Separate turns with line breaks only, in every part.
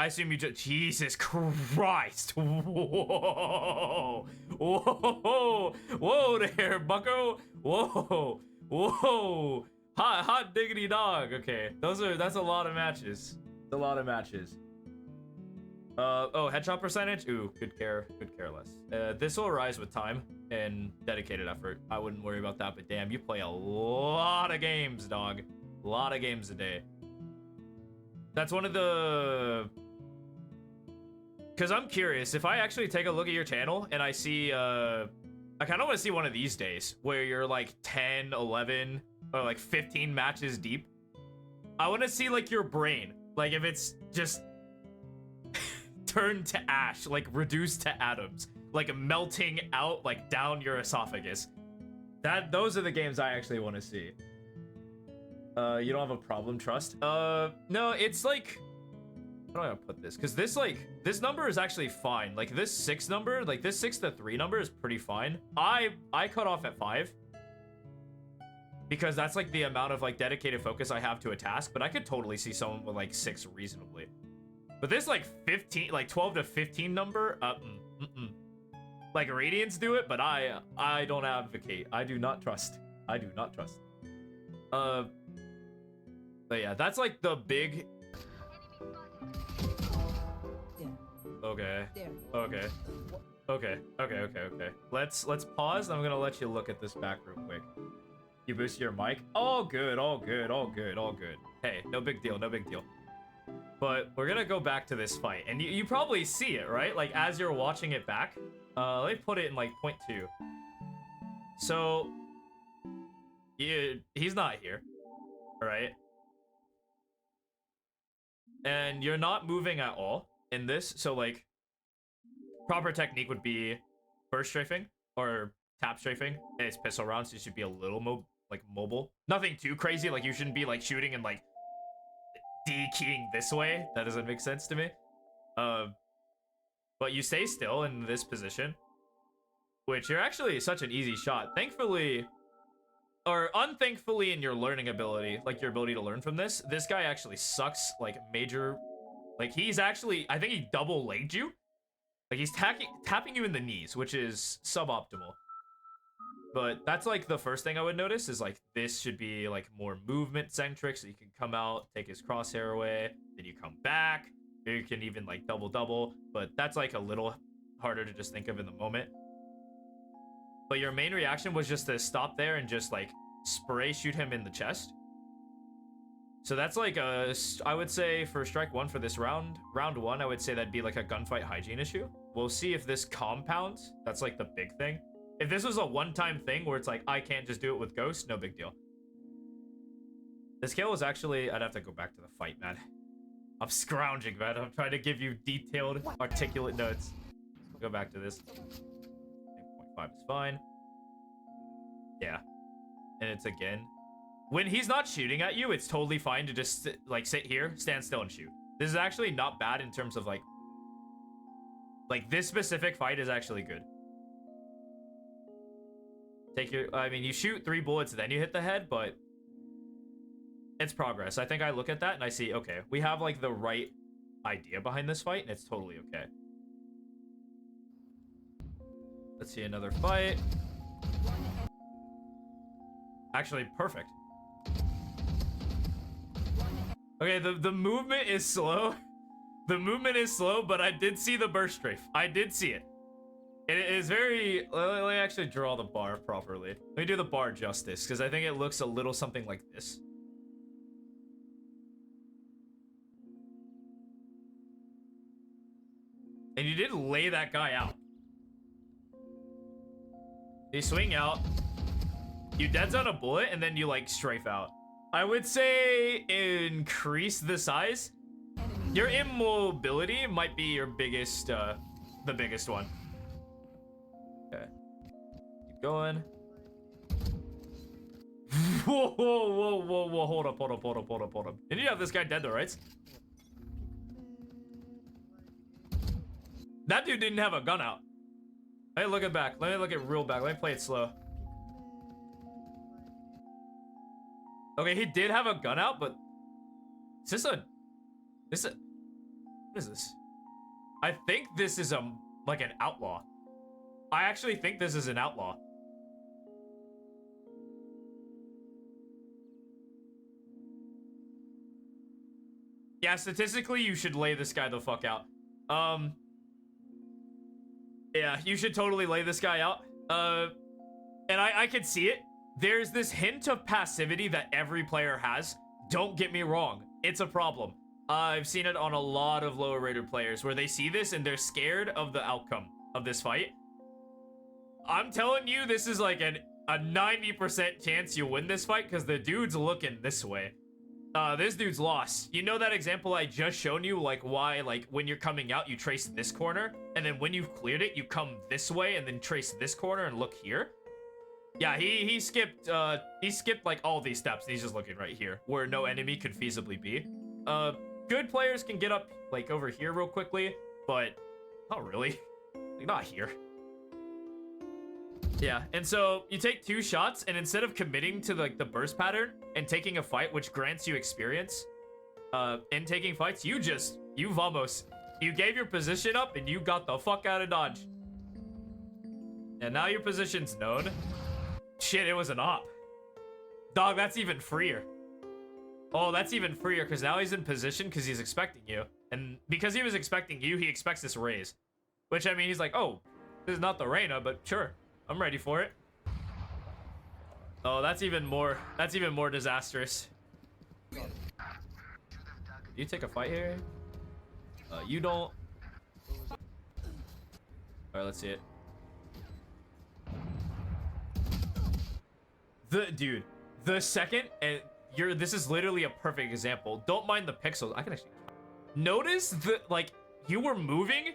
I assume you just... Jesus Christ. Whoa. Whoa. Whoa there, bucko. Whoa. Whoa. Hot diggity dog. Okay. That's a lot of matches. It's a lot of matches. Oh, headshot percentage? Ooh, could care less. This will rise with time and dedicated effort. I wouldn't worry about that, but damn, you play a lot of games, dog. A lot of games a day. That's one of the... Because I'm curious, if I actually take a look at your channel and I see, I kind of want to see one of these days where you're like 10, 11, or like 15 matches deep. I want to see like your brain. Like if it's just turned to ash, like reduced to atoms, like melting out like down your esophagus. Those are the games I actually want to see. You don't have a problem, Trust? No, it's like, how do I put this? Because this number is actually fine. Like this 6 number, like this 6 to 3 number is pretty fine. I cut off at 5 because that's like the amount of like dedicated focus I have to a task, but I could totally see someone with like 6 reasonably. But this like 15, like 12 to 15 number, like Radiants do it, but I don't advocate. I do not trust. I do not trust. But yeah, that's like the big... Okay. Okay. Okay. Okay. Let's pause. I'm gonna let you look at this back real quick. You boost your mic. All good. Hey, no big deal. But we're gonna go back to this fight, and you probably see it, right? Like as you're watching it back. Let me put it in like 0.2. So he's not here, all right? And you're not moving at all in this. So like proper technique would be burst strafing or tap strafing. It's pistol rounds, so you should be a little mobile. Nothing too crazy. Like you shouldn't be like shooting and like D-keying this way. That doesn't make sense to me. But you stay still in this position, which you're actually such an easy shot. Thankfully, or unthankfully in your learning ability, like your ability to learn from this guy actually sucks, like major, like he's actually, I think he double legged you. Like he's tapping you in the knees, which is suboptimal. But that's like the first thing I would notice is like this should be like more movement centric, so you can come out, take his crosshair away, then you come back. You can even like double, but that's like a little harder to just think of in the moment. But your main reaction was just to stop there and just like spray shoot him in the chest. So that's like I would say for strike 1 for this round 1, I would say that'd be like a gunfight hygiene issue. We'll see if this compounds. That's like the big thing. If this was a one-time thing where it's like, I can't just do it with Ghost, no big deal. This kill was actually, I'd have to go back to the fight, man. I'm scrounging, man. I'm trying to give you detailed, articulate notes. We'll go back to this. 0.5 is fine. Yeah. And it's again. When he's not shooting at you, it's totally fine to just like sit here, stand still and shoot. This is actually not bad in terms of like this specific fight is actually good. I mean, you shoot 3 bullets, then you hit the head, but it's progress. I think I look at that and I see, okay, we have like the right idea behind this fight and it's totally okay. Let's see another fight. Actually, perfect. Okay, the movement is slow. The movement is slow, but I did see the burst strafe. I did see it. It is very... Let me actually draw the bar properly. Let me do the bar justice, because I think it looks a little something like this. And you did lay that guy out. You swing out. You dead zone a bullet, and then you, like, strafe out. I would say increase the size. Your immobility might be your biggest, the biggest one. Okay. Keep going. Whoa. Hold up. And you have this guy dead though, right? That dude didn't have a gun out. Let me look it back. Let me look it real back. Let me play it slow. Okay, he did have a gun out, but... Is this a... What is this? I think this is like an outlaw. I actually think this is an outlaw. Yeah, statistically, you should lay this guy the fuck out. Yeah, you should totally lay this guy out. And I could see it. There's this hint of passivity that every player has. Don't get me wrong, it's a problem. I've seen it on a lot of lower rated players where they see this and they're scared of the outcome of this fight. I'm telling you, this is like a 90% chance you win this fight because the dude's looking this way. This dude's lost. You know that example I just shown you, like why, like when you're coming out, you trace this corner, and then when you've cleared it, you come this way and then trace this corner and look here. Yeah, he skipped like all these steps. He's just looking right here where no enemy could feasibly be. Good players can get up like over here real quickly, but not really. Like not here. Yeah, and so you take 2 shots, and instead of committing to like the burst pattern and taking a fight, which grants you experience, in taking fights, you vamos. You gave your position up, and you got the fuck out of dodge. And now your position's known. Shit, it was an op. Dog, that's even freer. Oh, that's even freer, because now he's in position because he's expecting you. And because he was expecting you, he expects this raise. Which, I mean, he's like, oh, this is not the Reyna, but sure. I'm ready for it. Oh, that's even more disastrous. You take a fight here? You don't. Alright, let's see it. The second, and this is literally a perfect example. Don't mind the pixels. I can actually notice like you were moving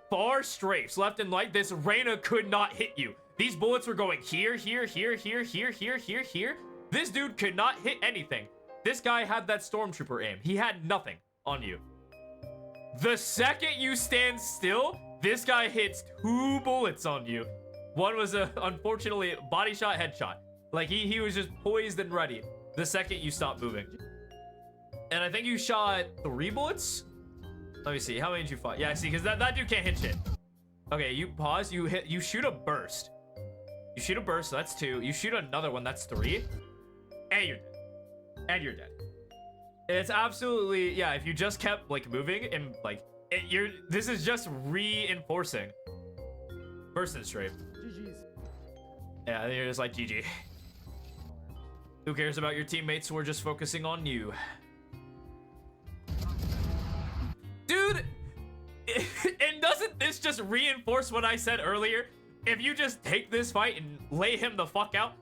far strafes left and right. This Reyna could not hit you. These bullets were going here, here, here, here, here, here, here, here. This dude could not hit anything. This guy had that stormtrooper aim. He had nothing on you. The second you stand still, this guy hits 2 bullets on you. One was unfortunately body shot, headshot. Like he was just poised and ready the second you stop moving. And I think you shot 3 bullets. Let me see, how many did you fire? Yeah, see, because that dude can't hit shit. Okay, you pause, you shoot a burst. You shoot a burst, so that's 2. You shoot another one, that's 3. And you're dead. And you're dead. It's absolutely, yeah, if you just kept like moving and like, this is just reinforcing. Burst and strafe. GG's. Yeah, and you're just like, GG. Who cares about your teammates? We're just focusing on you. Dude, and doesn't this just reinforce what I said earlier? If you just take this fight and lay him the fuck out,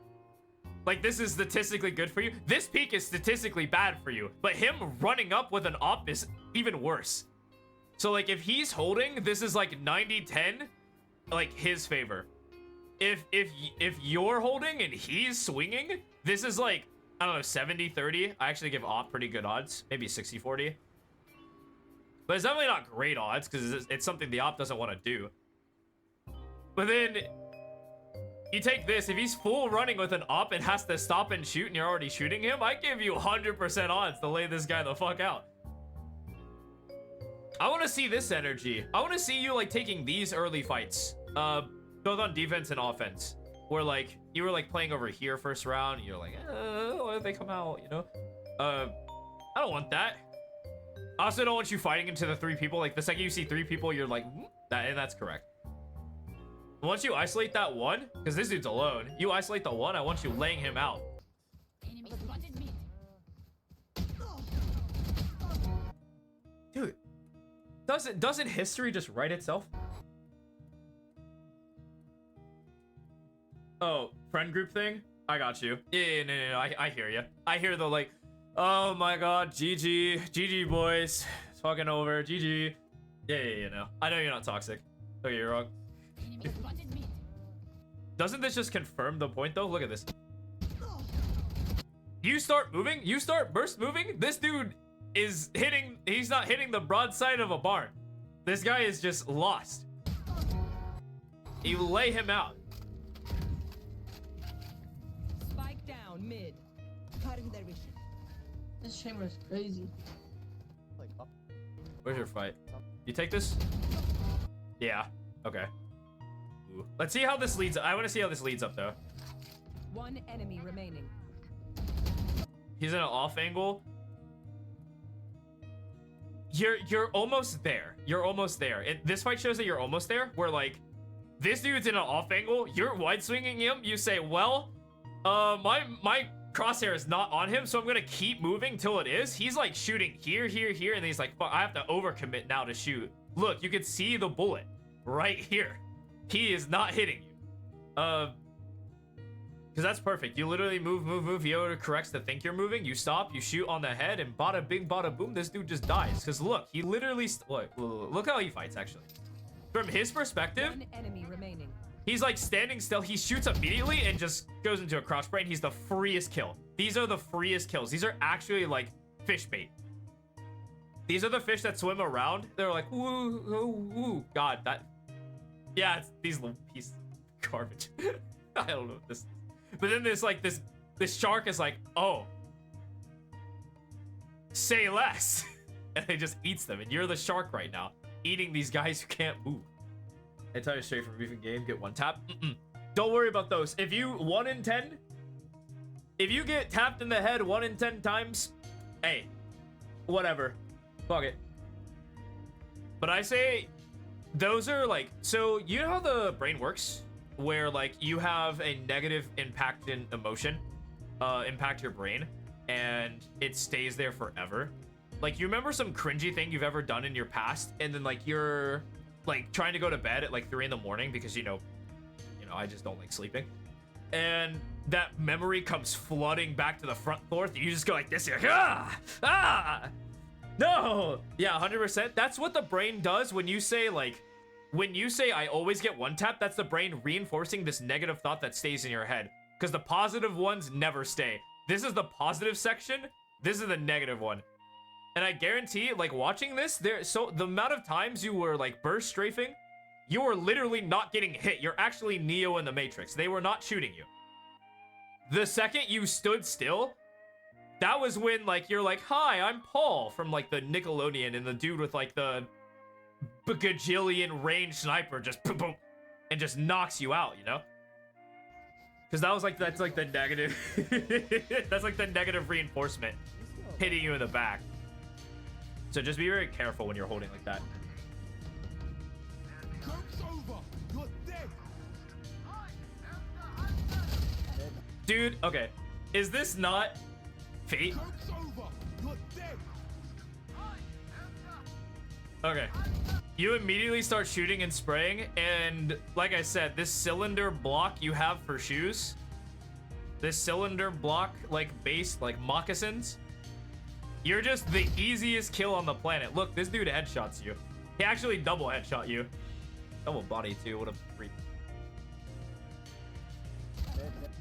like this is statistically good for you. This peak is statistically bad for you, but him running up with an op is even worse. So like if he's holding, this is like 90-10, like his favor. If you're holding and he's swinging, this is like, I don't know, 70-30. I actually give op pretty good odds, maybe 60-40. But it's definitely not great odds because it's something the op doesn't want to do. But then you take this, if he's full running with an op and has to stop and shoot and you're already shooting him, I give you 100% odds to lay this guy the fuck out. I want to see this energy. I want to see you like taking these early fights, both on defense and offense, where like you were like playing over here first round and you're like, why did they come out, you know? I don't want that. I also don't want you fighting into the 3 people. Like the second you see 3 people, you're like, and that's correct. Once you isolate that one, because this dude's alone, you isolate the one, I want you laying him out. Dude, doesn't history just write itself? Oh, friend group thing? I got you. Yeah, no, I hear you. I hear the like, oh my god, GG boys, it's fucking over, GG. Yeah, no. I know you're not toxic. Okay, you're wrong. Doesn't this just confirm the point though? Look at this. You start moving, you start burst moving, this dude is hitting, he's not hitting the broadside of a barn. This guy is just lost. You lay him out.
Spike down mid. Cutting their vision.
This chamber is crazy.
Where's your fight? You take this? Yeah. Okay. Ooh. Let's see how this leads. I want to see how this leads up though.
One enemy remaining.
He's in an off angle. You're almost there. You're almost there. This fight shows that you're almost there. Where like, this dude's in an off angle. You're wide swinging him. You say, well, my crosshair is not on him, so I'm gonna keep moving till it is. He's like shooting here, here, here, and he's like, fuck, I have to overcommit now to shoot. Look, you can see the bullet right here. He is not hitting you. Because that's perfect. You literally move. He auto corrects to think you're moving. You stop, you shoot on the head, and bada bing, bada boom, this dude just dies. Because look, he literally, look how he fights, actually. From his perspective,
One enemy remaining.
he's like standing still. He shoots immediately and just goes into a cross brain. He's the freest kill. These are the freest kills. These are actually like fish bait. These are the fish that swim around. They're like, woo, woo, woo. God, that, yeah, it's these little pieces of garbage. I don't know what this is. But then there's like this shark is like, oh, say less. And it just eats them. And you're the shark right now, eating these guys who can't move. I tell you straight from beefing game, get one tap. Don't worry about those. If you 1 in 10, if you get tapped in the head 1 in 10 times, hey, whatever. Fuck it. But I say those are like, so you know how the brain works? Where like you have a negative impact in emotion, impact your brain, and it stays there forever. Like you remember some cringy thing you've ever done in your past, and then like you're like trying to go to bed at like 3 in the morning because you know, I just don't like sleeping. And that memory comes flooding back to the front forth. You just go like this, you're like, no. Yeah, 100%. That's what the brain does when you say like, when you say I always get one tap, that's the brain reinforcing this negative thought that stays in your head. Because the positive ones never stay. This is the positive section. This is the negative one. And I guarantee, like watching this, so the amount of times you were like burst strafing, you were literally not getting hit. You're actually Neo in the Matrix. They were not shooting you. The second you stood still, that was when like you're like, hi, I'm Paul from like the Nickelodeon, and the dude with like the gajillion range sniper just boom, boom, and just knocks you out, you know? Because that was like, that's like the negative, that's like the negative reinforcement hitting you in the back. So just be very careful when you're holding like that.
Joke's over. You're dead.
Dude, okay. Is this not fate?
Joke's over. You're dead.
Okay. You immediately start shooting and spraying, and like I said, this cylinder block you have for shoes, this cylinder block like base, like moccasins, you're just the easiest kill on the planet. Look, this dude headshots you. He actually double headshot you. Double body too, what a freak.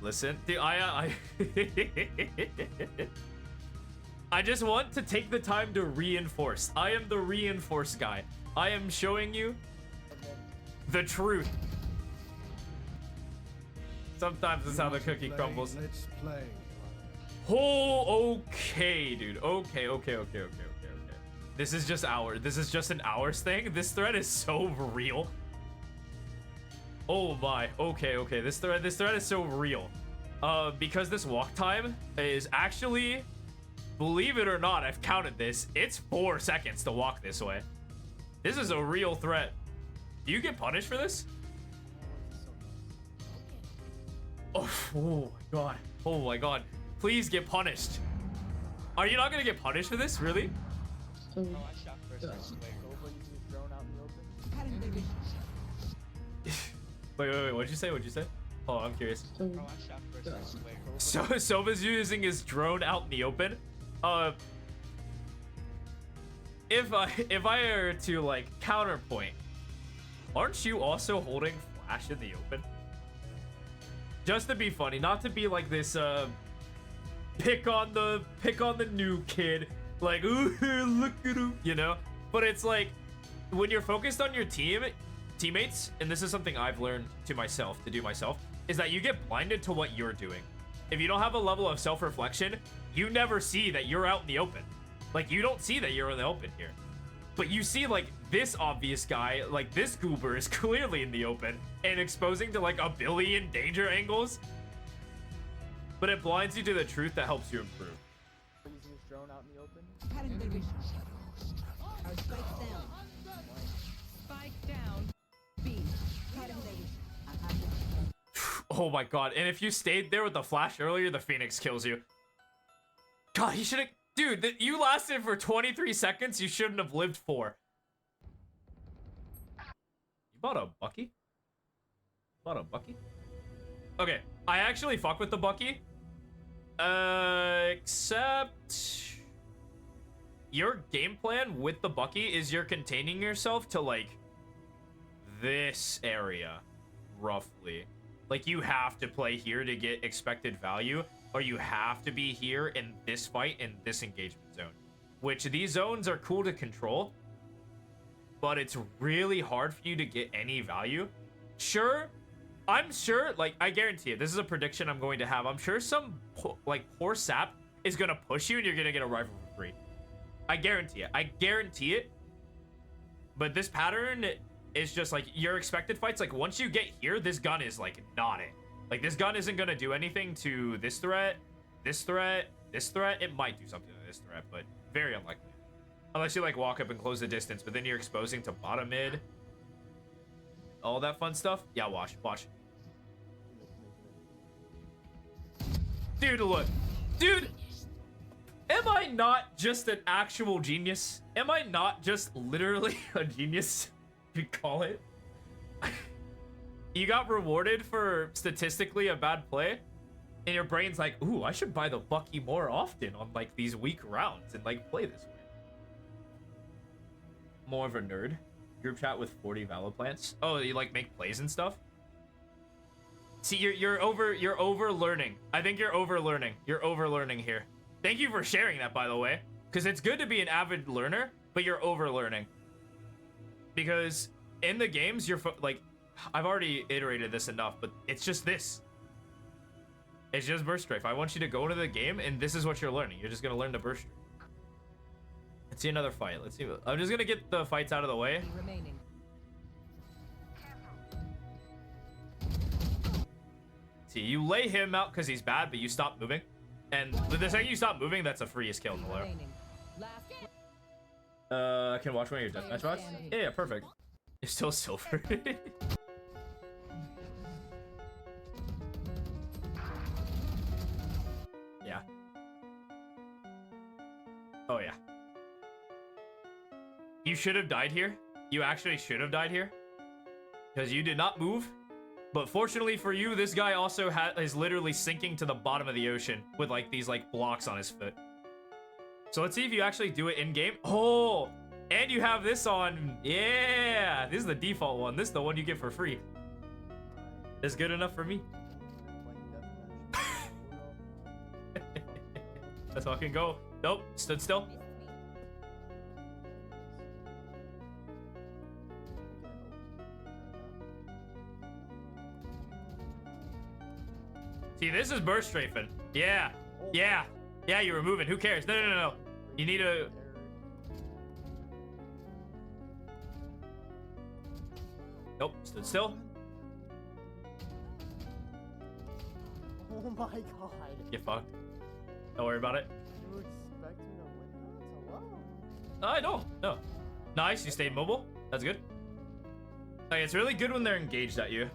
Listen, dude, I just want to take the time to reinforce. I am the reinforce guy. I am showing you the truth. Sometimes it's how the cookie crumbles.
Let's play.
Oh, okay, dude. Okay. This is just an hours thing. This thread is so real. Oh my. Okay. This thread is so real. Because this walk time is actually, believe it or not, I've counted this. It's 4 seconds to walk this way. This is a real threat. Do you get punished for this? Oh my god. Oh my god. Please get punished. Are you not gonna get punished for this? Really?
Oh, I shot first.
Wait. What'd you say? Oh, I'm curious.
So,
Oh, I shot first.
So Sova's using his drone out in the open. If I were to like counterpoint, aren't you also holding flash in the open? Just to be funny, not to be like this pick on the new kid, like, ooh, look at him, you know? But it's like when you're focused on your teammates, and this is something I've learned to do myself, is that you get blinded to what you're doing. If you don't have a level of self-reflection, you never see that you're out in the open. Like, you don't see that you're in the open here. But you see, like, this obvious guy, like, this goober is clearly in the open and exposing to, like, a billion danger angles. But it blinds you to the truth that helps you improve.
Using his drone out in the open.
Our spike's down. Spike down. B.
Oh my god. And if you stayed there with the flash earlier, the Phoenix kills you. God, he should have... Dude, you lasted for 23 seconds. You shouldn't have lived 4. You bought a Bucky? Bought a Bucky? Okay, I actually fuck with the Bucky. Except... Your game plan with the Bucky is you're containing yourself to, like, this area, roughly. Like, you have to play here to get expected value, or you have to be here in this fight in this engagement zone. Which, these zones are cool to control, but it's really hard for you to get any value. Sure, I'm sure, like, I guarantee it. This is a prediction I'm going to have. I'm sure some, like, poor sap is going to push you and you're going to get a rifle for free. I guarantee it. I guarantee it. But this pattern is just, like, your expected fights. Like, once you get here, this gun is, like, not it. Like, this gun isn't going to do anything to this threat, this threat, this threat. It might do something to this threat, but very unlikely. Unless you, like, walk up and close the distance, but then you're exposing to bottom mid. All that fun stuff. Yeah, watch. Dude, look. Dude, am I not just an actual genius? Am I not just literally a genius? You call it? You got rewarded for statistically a bad play, and your brain's like, ooh, I should buy the Bucky more often on, like, these weak rounds and, like, play this way. More of a nerd. Group chat with 40 Valo plants. Oh, you, like, make plays and stuff? See, you're over learning. I think you're over learning. You're over learning here. Thank you for sharing that, by the way, because it's good to be an avid learner, but you're over learning. Because in the games, you're like, I've already iterated this enough, but it's just this. It's just burst strafe. I want you to go into the game, and this is what you're learning. You're just gonna learn to burst strafe. Let's see another fight. Let's see. I'm just gonna get the fights out of the way.
Remaining.
See, you lay him out because he's bad, but you stop moving. And the second you stop moving, that's the freest kill in the lore. I can watch one of your deathmatch bots? Yeah, perfect. You're still silver. Yeah. Oh, yeah. You should have died here. You actually should have died here. Because you did not move. But fortunately for you, this guy also is literally sinking to the bottom of the ocean with, like, these, like, blocks on his foot. So let's see if you actually do it in-game. Oh! And you have this on. Yeah! This is the default one. This is the one you get for free. That's good enough for me. Let's fucking go. Nope. Stood still. See, this is burst strafing. Yeah. Yeah. Yeah, you were moving. Who cares? No. You need a... Nope. Stood still.
Oh my god.
Get fucked. Don't worry about it.
You expect me to win that? Hello?
I don't. No. Nice. You stayed mobile. That's good. Like, it's really good when they're engaged at you.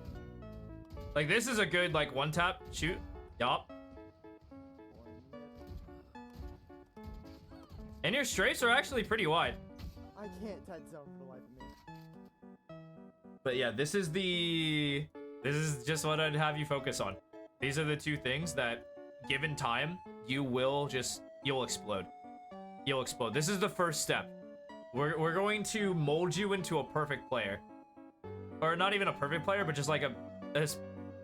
Like, this is a good, like, one tap shoot. Yup. And your strafes are actually pretty wide.
I can't dead zone for the life of me.
But yeah, this is just what I'd have you focus on. These are the two things that, given time, you'll explode. You'll explode. This is the first step. We're going to mold you into a perfect player. Or not even a perfect player, but just like a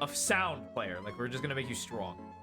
sound player. Like, we're just gonna make you strong.